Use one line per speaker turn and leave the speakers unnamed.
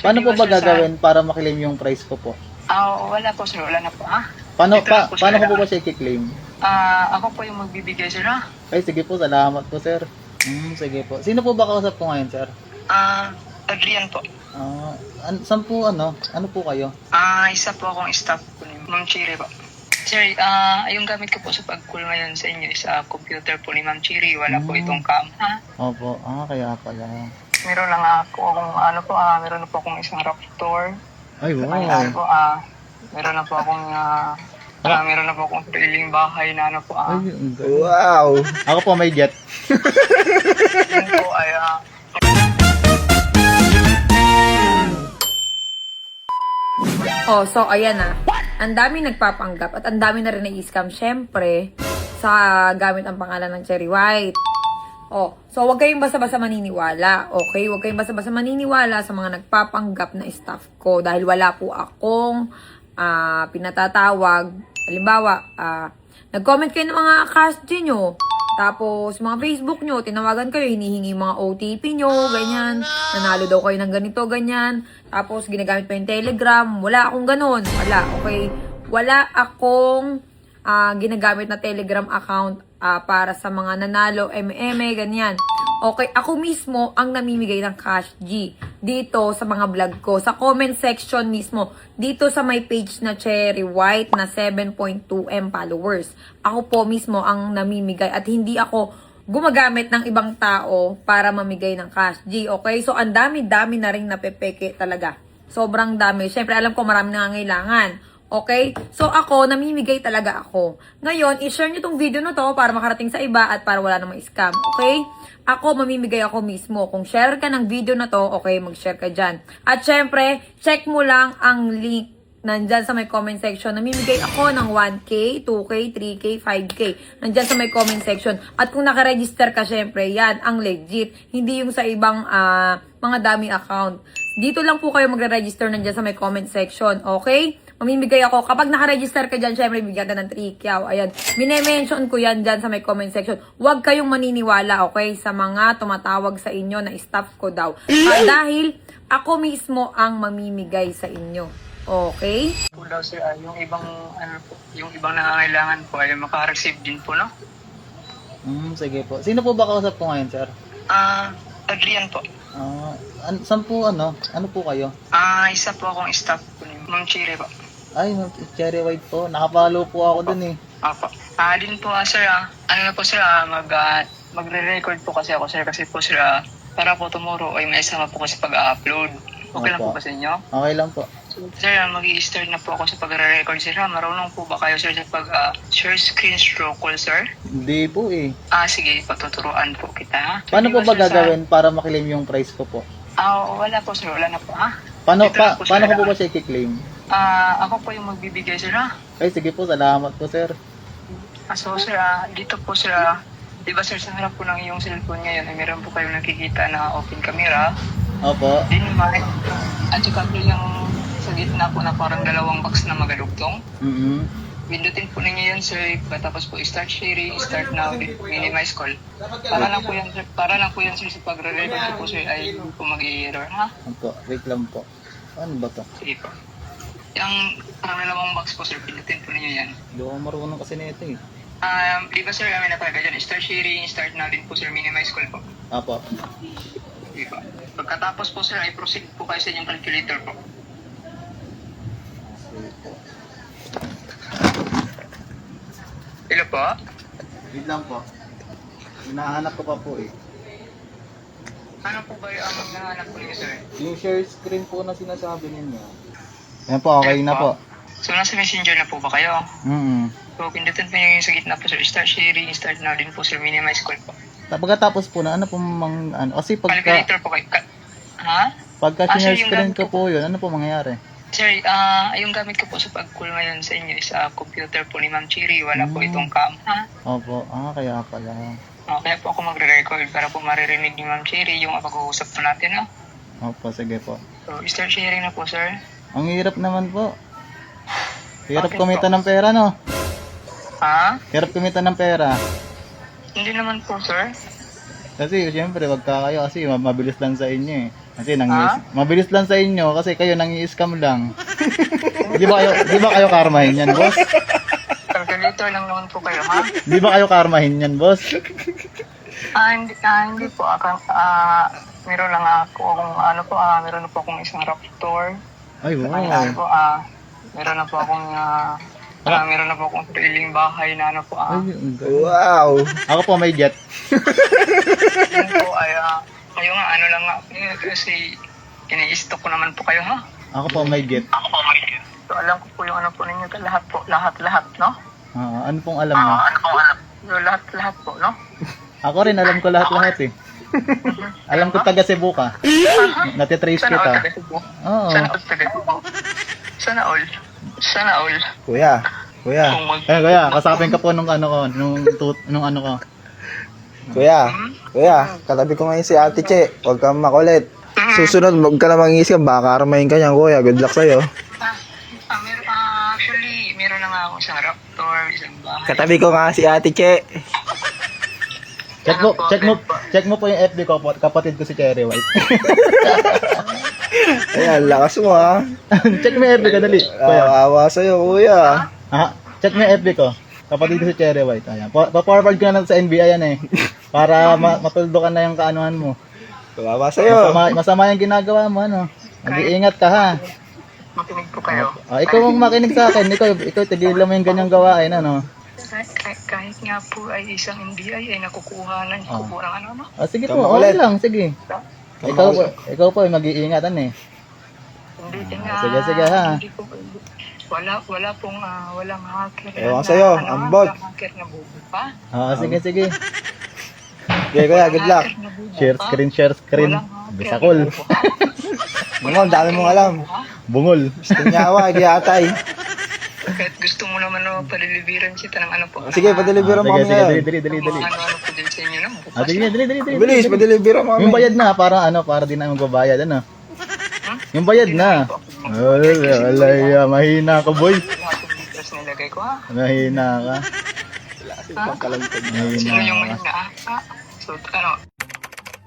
Paano
Di
po
ba,
ba
sir,
gagawin para maklaim yung price ko po?
Wala po sir, wala na po ha.
Paano,
Dito lang po, sir,
paano ko po
ah.
ba siya i-claim?
Ako po yung magbibigay sir ha.
Ay, sige po, salamat po, sir. Sige po. Sino po ba kausap po ngayon, sir?
Adrian po.
Saan po, ano po kayo?
Isa po akong staff po ni Ma'am Chiri po. Sir, yung gamit ko po sa pag-call ngayon sa inyo is computer po ni Ma'am Chiri. Wala po itong cam ha.
Opo, kaya pala.
Meron lang meron na po akong isang Raptor.
Ay, wow.
Meron na po akong meron na po akong sariling bahay na
Ay, ang galing. Wow! Ako po may jet.
yun po ay
So ayan na. Ang dami nagpapanggap at ang dami na rin na-scam syempre sa gamit ang pangalan ng Cherry White. So wag kayong basta-basta maniniwala. Okay? Wag kayong basta-basta maniniwala sa mga nagpapanggap na staff ko dahil wala po akong pinatatawag. Halimbawa, nag-comment kayo ng mga cast nyo. Tapos, mga Facebook nyo, tinawagan kayo, hinihingi mga OTP nyo, ganyan. Nanalo daw kayo ng ganito, ganyan. Tapos, ginagamit pa yung Telegram. Wala akong ganun. Wala, okay? Wala akong ginagamit na Telegram account para sa mga nanalo, ganyan. Okay, ako mismo ang namimigay ng cash G dito sa mga vlog ko. Sa comment section mismo, dito sa may page na Cherry White na 7.2M followers. Ako po mismo ang namimigay at hindi ako gumagamit ng ibang tao para mamigay ng cash G. Okay, so ang dami-dami na rin napepeke talaga. Sobrang dami. Siyempre, alam ko marami nangangailangan. Okay? So, ako, namimigay talaga ako. Ngayon, i-share nyo tong video na to para makarating sa iba at para wala namang scam. Okay? Ako, mamimigay ako mismo. Kung share ka ng video na to, okay, mag-share ka dyan. At syempre, check mo lang ang link nandyan sa may comment section. Namimigay ako ng 1K, 2K, 3K, 5K. Nandyan sa may comment section. At kung nakaregister ka, syempre, yan, ang legit. Hindi yung sa ibang mga dummy account. Dito lang po kayo magre-register nandyan sa may comment section. Okay? Mamimigay ako. Kapag nakaregister ka dyan, syempre, bigyan ka ng 3K. Ayan. Mine-mention ko yan dyan sa may comment section. Huwag kayong maniniwala, okay, sa mga tumatawag sa inyo na staff ko daw. Dahil ako mismo ang mamimigay sa inyo. Okay?
po daw sir, yung ibang nangangailangan po ay makareceive din po, no?
Sige po. Sino po ba kausap po ngayon, sir?
Adrian po.
Saan po, ano po kayo?
Isa po akong staff po ni Ma'am Chiri po.
Ay, Cherry White po. Nakapalo po ako dun eh.
Opo. Din po sir, magre-record po kasi ako sir kasi po sir, para po tomorrow ay may sama po kasi pag-upload. Okay lang po ba sa inyo?
Okay lang po.
Sir, mag-i-start na po ako sa pagre-record sir. Marunong po ba kayo sir sa share screen stroke call sir?
Hindi po eh.
Sige, patuturuan po kita.
Paano po ba
sir,
gagawin para maklaim yung price ko po?
Wala po sir, wala na po ha.
Paano
Dito lang po, sir,
ko po ba siya i-claim?
Ako po yung magbibigay sir ha.
Ay, sige po, salamat po, sir.
So sir, dito po sir, di ba sir, sa harap po ng iyong cellphone ngayon ay meron po kayong nakikita na open camera.
Opo.
At saka po yung sa gitna po na parang dalawang box na magalugtong. Pindutin po ninyo yan sir, tapos po start sharing, start now, minimize call. Para lang po yan sir sa pagre-record po sir ay hindi po mag-i-error ha.
Opo, wait lang po. Ano ba to?
Sige po. Yung parang dalawang box po sir, pindutin po ninyo yan.
Hindi ako marunong kasi nito eh.
Di ba sir, may nakalagay dyan, start sharing, start now din po sir, minimize call po.
Opo.
Sige po. Pagkatapos po sir, ay proceed po kayo sa inyong calculator po.
Sige po.
Hello po?
Wait lang po. Hinahanap ko pa po eh.
Ano po ba yung nahanap po niyo sir?
Yung share screen po na sinasabi ninyo. Yan po, okay na po.
So nasa messenger na po ba kayo? So pindutin po yung sa gitna po sir, start sharing, start now din po sir, minimize call po.
Pagkatapos po na, ano po kasi
Calculator po kayo.
pagka
sir,
share
yung
screen
gamit
ko po yun, ano po mangyayari?
Sir, yung gamit ko po sa pag-call ngayon sa inyo is computer po ni Ma'am Chiri. Wala po itong cam, ha?
Opo, kaya pala.
Kaya po ako magre-record para po maririnig ni Ma'am Chiri yung pag-uusap po natin, no?
Opo, sige po.
So, start sharing na po, sir.
Ang hirap naman po. Hirap
Bakit
kumita
po?
ng pera, no?
Ha?
Hirap kumita ng pera.
Hindi naman po, sir.
Kasi, siyempre, wagka kayo kasi mabilis lang sa inyo eh. Kasi mabilis lang sa inyo kasi kayo nangi-scam lang. Di ba kayo karmahin yan, boss?
Calculator lang naman po kayo, ha?
Di ba kayo karmahin yan, boss?
Hindi po. Meron lang ako meron na po akong isang Raptor.
Ay, wow.
Meron na po akong meron na po akong sariling bahay na
Wow!
Ako po may jet.
Yun po kayo nga, kasi ini-stock ko naman po kayo, ha?
Ako po may jet.
So, alam ko po yung po ninyo, lahat, no?
Ano pong alam mo?
Yung lahat po, no?
Ako rin, alam ko lahat eh. Alam ko taga Cebu ka. Natitrace
Sana all
kita.
taga Cebu.
Oo.
Sana all.
Kuya.
Kaya, kasapin ka po nung ano ko. Nung ano ko.
Kuya, katabi ko ngayon si Ate Che. Huwag kang makulit. Susunod, huwag ka na mangisip. Baka karmahin ka niyan, kuya. Good luck sa'yo.
Actually, meron na nga ako isang Raptor, isang bahay.
Katabi ko nga si Ate Che.
Check mo po yung FB ko, kapatid ko si Cherry White.
Ayan, lakas mo ha.
Check mo yung FB ko, dali. Kuya.
Awa sa'yo, kuya.
Check mo yung FB ko. Kapatid ko si Cherry White. Ayan. Pa-forward ko na sa NBI yan eh. Para matuldukan na yung kaanuhan mo.
Awa sa'yo.
Masama yung ginagawa mo, ano. Mag-iingat ka ha.
Makinig po kayo.
Ikaw ang makinig sa akin. Ikaw tigilan mo yung ganyang gawain, ano.
Kahit nga po ay isang NBI ay nakukuha ng ano.
Sige po, okay lang, sige. Ikaw po ay mag-iingatan eh.
Hindi nga.
Sige ha.
Walang hacker.
Ewan sa'yo, ambot.
Walang hacker na bubo pa.
Sige.
Okay, kuya, good luck.
Share screen. Bisakol.
Bungol, dami mong alam.
Bungol.
Gusto niya awa, giyatay.
Kahit gusto mo naman palilibiran kita ng ano po.
Sige, padeliver mo kami ngayon.
Dali.
Ano po din sa inyo, no? Bukas.
Dali.
Bilis, padeliver mo kami.
Yung bayad na, para di na magbabayad, ano? Yung bayad na. Alay, mahina ka, boy.
Lahat ng details nilagay ko, ha?
Mahina ka.
Sino yung mahina, ha? So, ano?